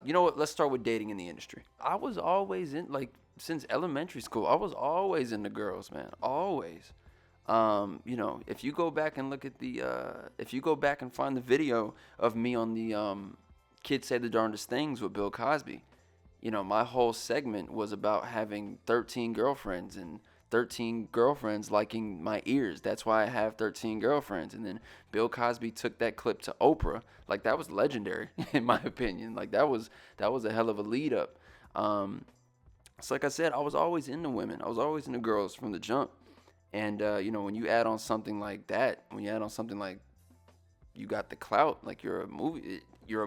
You know what? Let's start with dating in the industry. I was always in, like, since elementary school, I was always into girls, man. Always. If you go back and look at if you go back and find the video of me on the Kids Say the Darndest Things with Bill Cosby, my whole segment was about having 13 girlfriends and 13 girlfriends liking my ears. That's why I have 13 girlfriends. And then Bill Cosby took that clip to Oprah. Like, that was legendary, in my opinion. Like, that was a hell of a lead up. So like I said, I was always into women. I was always into girls from the jump. And, when you add on something like that, when you add on something like you got the clout, like you're a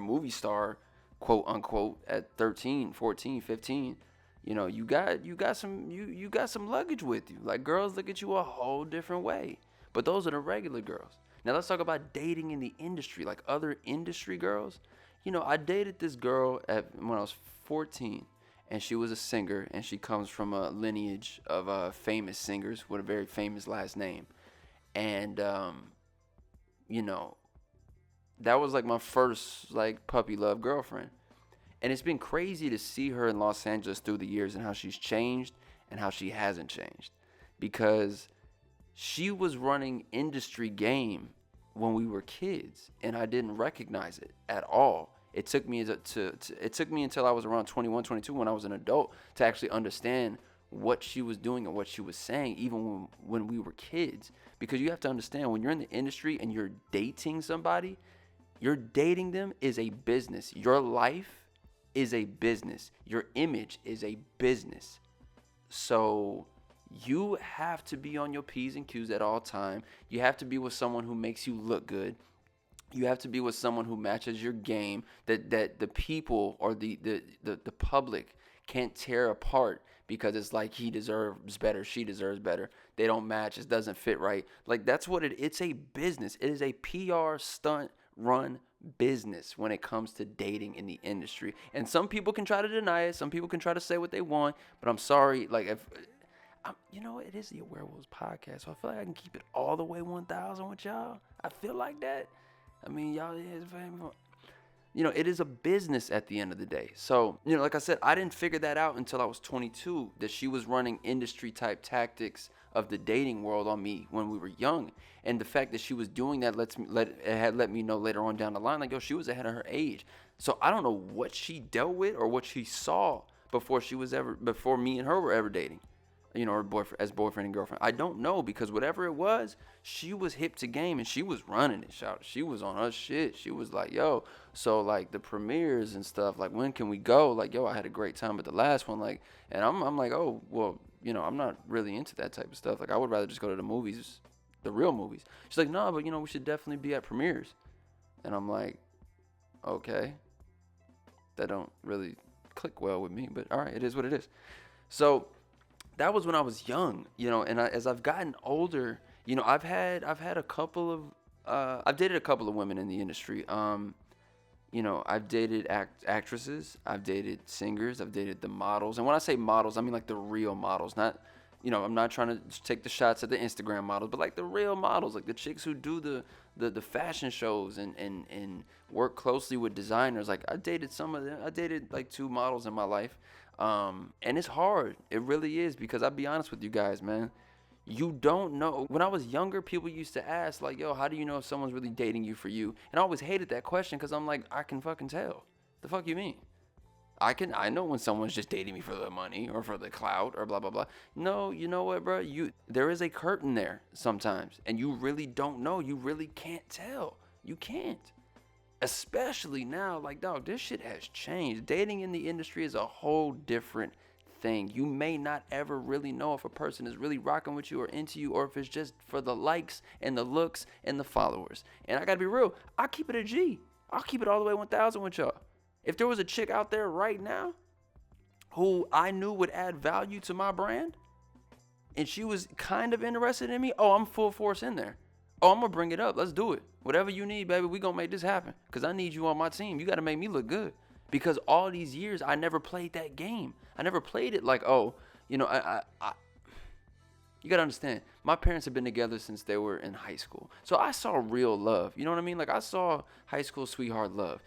movie star, quote unquote, at 13, 14, 15, you got some luggage with you. Like, girls look at you a whole different way. But those are the regular girls. Now let's talk about dating in the industry, like other industry girls. I dated this girl when I was 14. And she was a singer, and she comes from a lineage of famous singers with a very famous last name. And, that was like my first, like, puppy love girlfriend. And it's been crazy to see her in Los Angeles through the years and how she's changed and how she hasn't changed. Because she was running industry game when we were kids, and I didn't recognize it at all. It took me until I was around 21, 22 when I was an adult to actually understand what she was doing and what she was saying, even when we were kids. Because you have to understand, when you're in the industry and you're dating somebody, you're dating them is a business. Your life is a business. Your image is a business. So you have to be on your P's and Q's at all time. You have to be with someone who makes you look good. You have to be with someone who matches your game, that the people or the public can't tear apart because it's like he deserves better, she deserves better. They don't match, it doesn't fit right. Like, that's what it's a business. It is a PR stunt run business when it comes to dating in the industry. And some people can try to deny it. Some people can try to say what they want, but I'm sorry, like, it is the AwareWolvvves podcast, so I feel like I can keep it all the way 1,000 with y'all. I feel like that. I mean, y'all, it is a business at the end of the day. So, like I said, I didn't figure that out until I was 22, that she was running industry type tactics of the dating world on me when we were young. And the fact that she was doing that had let me know later on down the line, like, yo, she was ahead of her age. So I don't know what she dealt with or what she saw before me and her were ever dating. Or boyfriend and girlfriend. I don't know, because whatever it was, she was hip to game and she was running it, shout. She was on her shit. She was like, yo, so like the premieres and stuff, like, when can we go? Like, yo, I had a great time at the last one. Like, and I'm like, oh, well, I'm not really into that type of stuff. Like, I would rather just go to the movies, the real movies. She's like, no, but we should definitely be at premieres. And I'm like, okay, that don't really click well with me, but all right, it is what it is. So that was when I was young, and as I've gotten older, I've had a couple of, I've dated a couple of women in the industry. I've dated actresses, I've dated singers, I've dated the models. And when I say models, I mean like the real models, not, I'm not trying to take the shots at the Instagram models, but like the real models, like the chicks who do the fashion shows and work closely with designers. Like, I dated some of them. I dated like 2 models in my life. And it's hard. It really is, because I'll be honest with you guys, man. You don't know. When I was younger, people used to ask, like, yo, how do you know if someone's really dating you for you? And I always hated that question, because I'm like, I can fucking tell. The fuck you mean? I know when someone's just dating me for the money or for the clout or blah, blah, blah. No, you know what, bro? There is a curtain there sometimes, and you really don't know. You really can't tell. You can't. Especially now, like, dog, this shit has changed. Dating in the industry is a whole different thing. You may not ever really know if a person is really rocking with you or into you, or if it's just for the likes and the looks and the followers. And I gotta be real, I keep it a G. I'll keep it all the way 1,000 with y'all. If there was a chick out there right now who I knew would add value to my brand, and she was kind of interested in me, oh, I'm full force in there. Oh, I'm going to bring it up. Let's do it. Whatever you need, baby, we going to make this happen. Because I need you on my team. You got to make me look good. Because all these years, I never played that game. I never played it like, oh, you got to understand. My parents have been together since they were in high school. So I saw real love. You know what I mean? Like, I saw high school sweetheart love.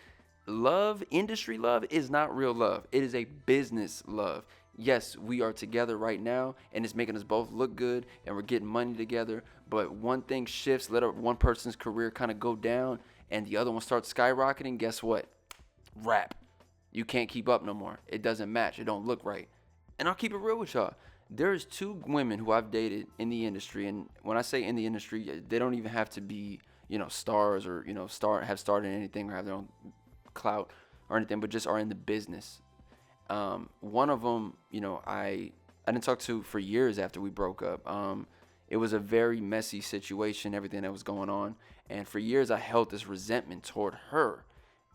Love, industry love, is not real love. It is a business love. Yes, we are together right now, and it's making us both look good, and we're getting money together. But one thing shifts, one person's career kind of go down, and the other one starts skyrocketing. Guess what? Rap. You can't keep up no more. It doesn't match. It don't look right. And I'll keep it real with y'all. There's two women who I've dated in the industry, and when I say in the industry, they don't even have to be, stars, or have started anything or have their own clout or anything, but just are in the business. One of them, I didn't talk to for years after we broke up. It was a very messy situation, everything that was going on, and for years I held this resentment toward her,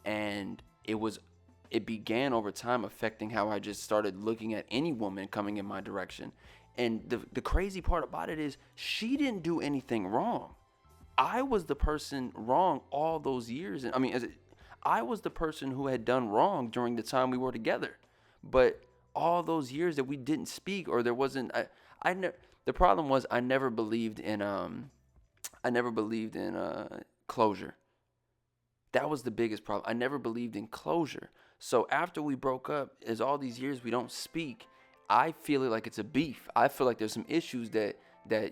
and it began over time affecting how I just started looking at any woman coming in my direction. And the crazy part about it is she didn't do anything wrong. I was the person wrong all those years. And I was the person who had done wrong during the time we were together. But all those years that we didn't speak, or there wasn't, the problem was I never believed in closure. That was the biggest problem. I never believed in closure. So after we broke up, as all these years we don't speak, I feel it like it's a beef. I feel like there's some issues that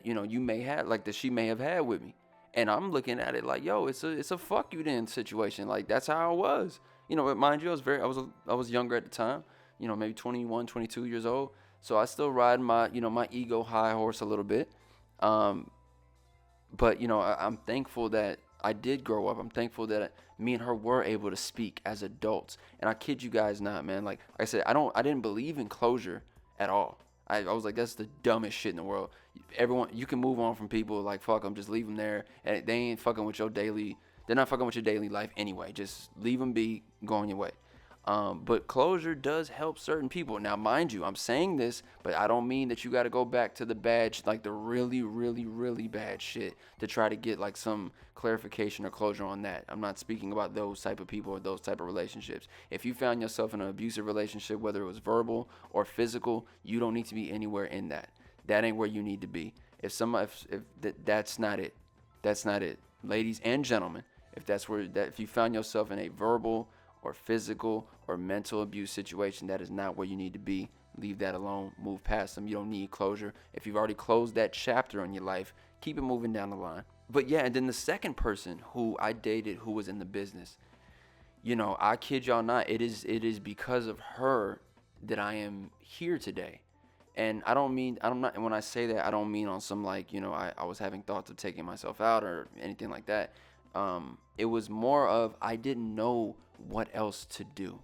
you may have, like that she may have had with me. And I'm looking at it like, yo, it's a fuck you then situation. Like, that's how I was. But mind you, I was younger at the time, maybe 21, 22 years old. So I still ride my ego high horse a little bit. But I'm thankful that I did grow up. I'm thankful that me and her were able to speak as adults. And I kid you guys not, man. Like I said, I didn't believe in closure at all. I was like, that's the dumbest shit in the world. Everyone, you can move on from people, like, fuck them, just leave them there, and they ain't fucking with they're not fucking with your daily life anyway. Just leave them be, go on your way. But closure does help certain people. Now, mind you, I'm saying this, but I don't mean that you got to go back to the bad, like the really, really, really bad shit to try to get like some clarification or closure on that. I'm not speaking about those type of people or those type of relationships. If you found yourself in an abusive relationship, whether it was verbal or physical, you don't need to be anywhere in that. That ain't where you need to be. That's not it. That's not it. Ladies and gentlemen, if you found yourself in a verbal or physical or mental abuse situation, that is not where you need to be. Leave that alone. Move past them. You don't need closure. If you've already closed that chapter in your life, keep it moving down the line. But yeah, and then the second person who I dated who was in the business, I kid y'all not, it is because of her that I am here today. And when I say that, I don't mean on some like, I was having thoughts of taking myself out or anything like that. It was more of I didn't know what else to do.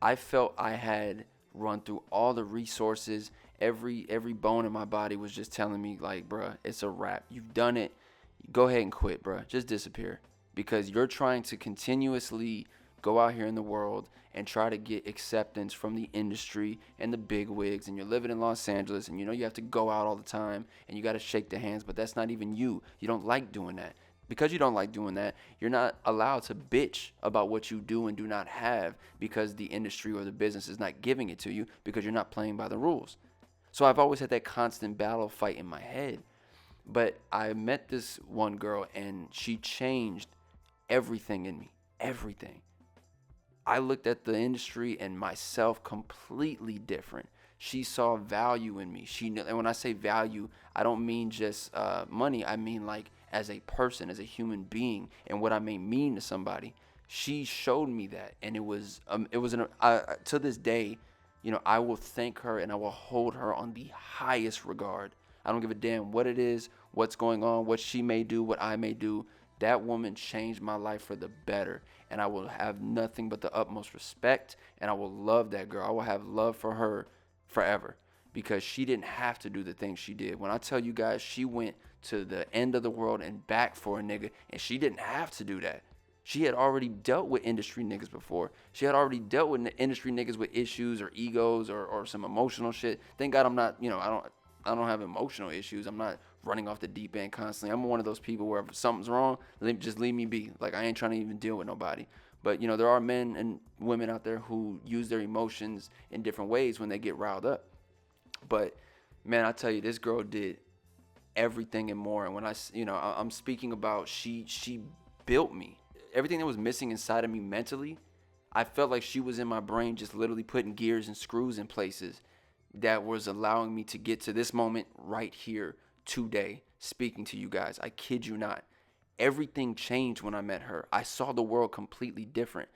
I felt I had run through all the resources. Every bone in my body was just telling me like, bruh, it's a wrap. You've done it. Go ahead and quit, bruh. Just disappear. Because you're trying to continuously go out here in the world and try to get acceptance from the industry and the big wigs, and you're living in Los Angeles, and you have to go out all the time and you got to shake the hands, but that's not even you. You don't like doing that. Because you don't like doing that, you're not allowed to bitch about what you do and do not have because the industry or the business is not giving it to you because you're not playing by the rules. So I've always had that constant battle fight in my head. But I met this one girl and she changed everything in me. Everything. I looked at the industry and myself completely different. She saw value in me. And when I say value, I don't mean just money. I mean like as a person, as a human being, and what I may mean to somebody. She showed me that, and to this day, I will thank her and I will hold her on the highest regard. I don't give a damn what it is, what's going on, what she may do, what I may do. That woman changed my life for the better, and I will have nothing but the utmost respect, and I will love that girl. I will have love for her forever because she didn't have to do the things she did. When I tell you guys, she went to the end of the world and back for a nigga, and she didn't have to do that. She had already dealt with industry niggas before. She had already dealt with industry niggas with issues or egos or some emotional shit. Thank God I'm not, I don't have emotional issues. I'm not running off the deep end constantly. I'm one of those people where if something's wrong, just leave me be. Like, I ain't trying to even deal with nobody. But, there are men and women out there who use their emotions in different ways when they get riled up. But, man, I tell you, this girl did everything and more. And when I'm speaking about she built me. Everything that was missing inside of me mentally, I felt like she was in my brain, just literally putting gears and screws in places that was allowing me to get to this moment right here today, speaking to you guys. I kid you not. Everything changed when I met her. I saw the world completely different.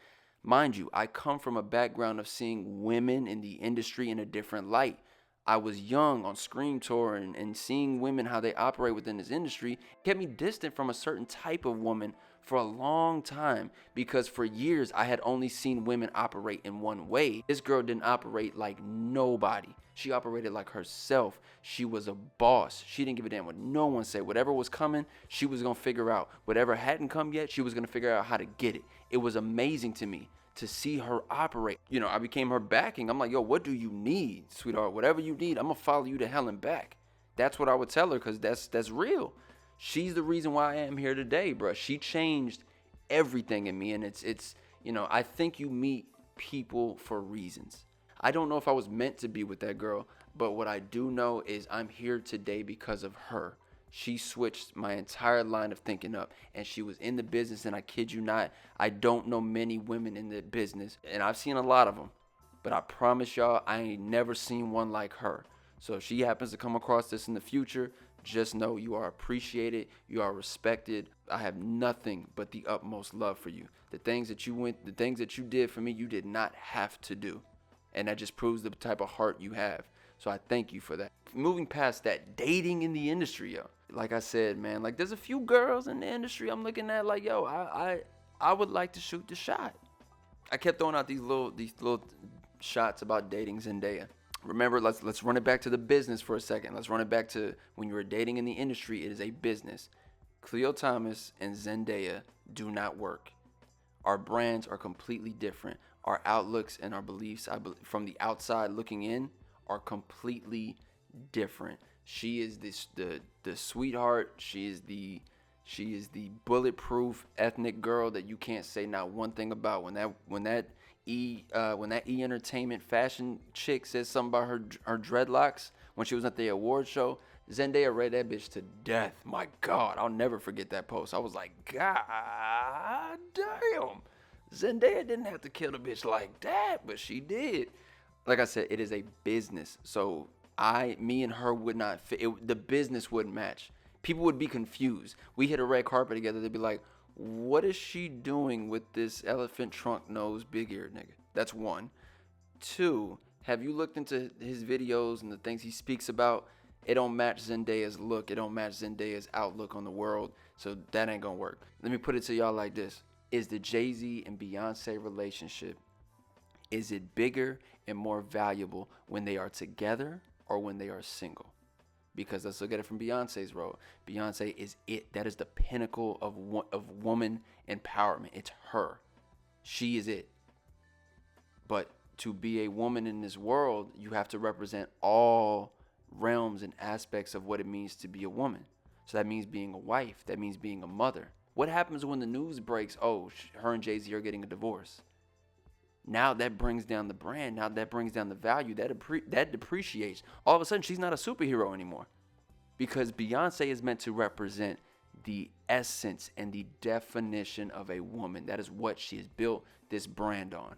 Mind you, I come from a background of seeing women in the industry in a different light. I was young on Scream Tour and seeing women, how they operate within this industry, kept me distant from a certain type of woman for a long time, because for years I had only seen women operate in one way. This girl didn't operate like nobody. She operated like herself. She was a boss. She didn't give a damn what no one said. Whatever was coming, she was going to figure out. Whatever hadn't come yet, she was going to figure out how to get it. It was amazing to me to see her operate. You know, I became her backing. I'm like, yo, what do you need, sweetheart? Whatever you need, I'm going to follow you to hell and back. That's what I would tell her, because that's real. She's the reason why I am here today, bro. She changed everything in me. And it's you know, I think you meet people for reasons. I don't know if I was meant to be with that girl, but what I do know is I'm here today because of her. She switched my entire line of thinking up, and she was in the business, and I kid you not, I don't know many women in the business, and I've seen a lot of them, but I promise y'all, I ain't never seen one like her. So if she happens to come across this in the future, just know you are appreciated, you are respected. I have nothing but the utmost love for you. The things that you did for me, you did not have to do. And that just proves the type of heart you have. So I thank you for that. Moving past that, dating in the industry, yo. Like I said, man, like there's a few girls in the industry I'm looking at like, yo, I would like to shoot the shot. I kept throwing out these little shots about dating Zendaya. Remember, let's run it back to the business for a second. Let's run it back to when you were dating in the industry. It is a business. Khleo Thomas and Zendaya do not work. Our brands are completely different. Our outlooks and our beliefs, from the outside looking in, are completely different. She is the sweetheart. She is the bulletproof ethnic girl that you can't say not one thing about. When that E Entertainment fashion chick says something about her dreadlocks when she was at the award show, Zendaya read that bitch to death. My God, I'll never forget that post. I was like, God damn. Zendaya didn't have to kill the bitch like that, but she did. Like I said, it is a business. So me and her would not fit. The business wouldn't match. People would be confused. We hit a red carpet together. They'd be like, what is she doing with this elephant trunk nose, big eared nigga? That's one. Two, have you looked into his videos and the things he speaks about? It don't match Zendaya's look. It don't match Zendaya's outlook on the world. So that ain't gonna work. Let me put it to y'all like this. Is the Jay-Z and Beyonce relationship, is it bigger and more valuable when they are together or when they are single? Because let's look at it from Beyonce's role. Beyonce is it. That is the pinnacle of woman empowerment. It's her. She is it. But to be a woman in this world, you have to represent all realms and aspects of what it means to be a woman. So that means being a wife. That means being a mother. What happens when the news breaks? Oh, her and Jay-Z are getting a divorce. Now that brings down the brand. Now that brings down the value. That depreciates. All of a sudden, she's not a superhero anymore. Because Beyonce is meant to represent the essence and the definition of a woman. That is what she has built this brand on.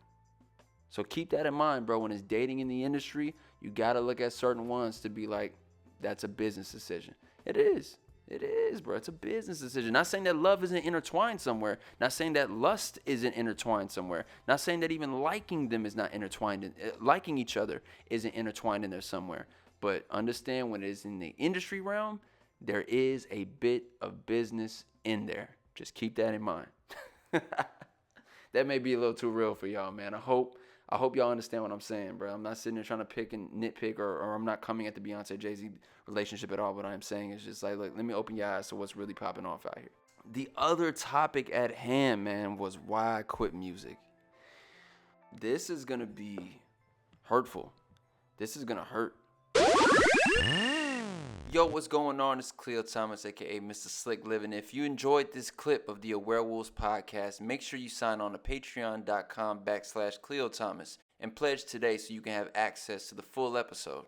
So keep that in mind, bro. When it's dating in the industry, you got to look at certain ones to be like, that's a business decision. It is. It is, bro. It's a business decision. Not saying that love isn't intertwined somewhere. Not saying that lust isn't intertwined somewhere. Not saying that even liking them is not intertwined. Liking each other isn't intertwined in there somewhere. But understand, when it is in the industry realm, there is a bit of business in there. Just keep that in mind. That may be a little too real for y'all, man. I hope y'all understand what I'm saying, bro. I'm not sitting there trying to pick and nitpick, or I'm not coming at the Beyonce Jay-Z relationship at all. What I'm saying is just like, look, let me open your eyes to what's really popping off out here. The other topic at hand, man, was why I quit music. This is gonna be hurtful. This is gonna hurt. Yo, what's going on? It's Khleo Thomas, aka Mr. Slick Living. If you enjoyed this clip of the AwareWolvvves podcast, make sure you sign on to patreon.com/Khleo Thomas and pledge today so you can have access to the full episode.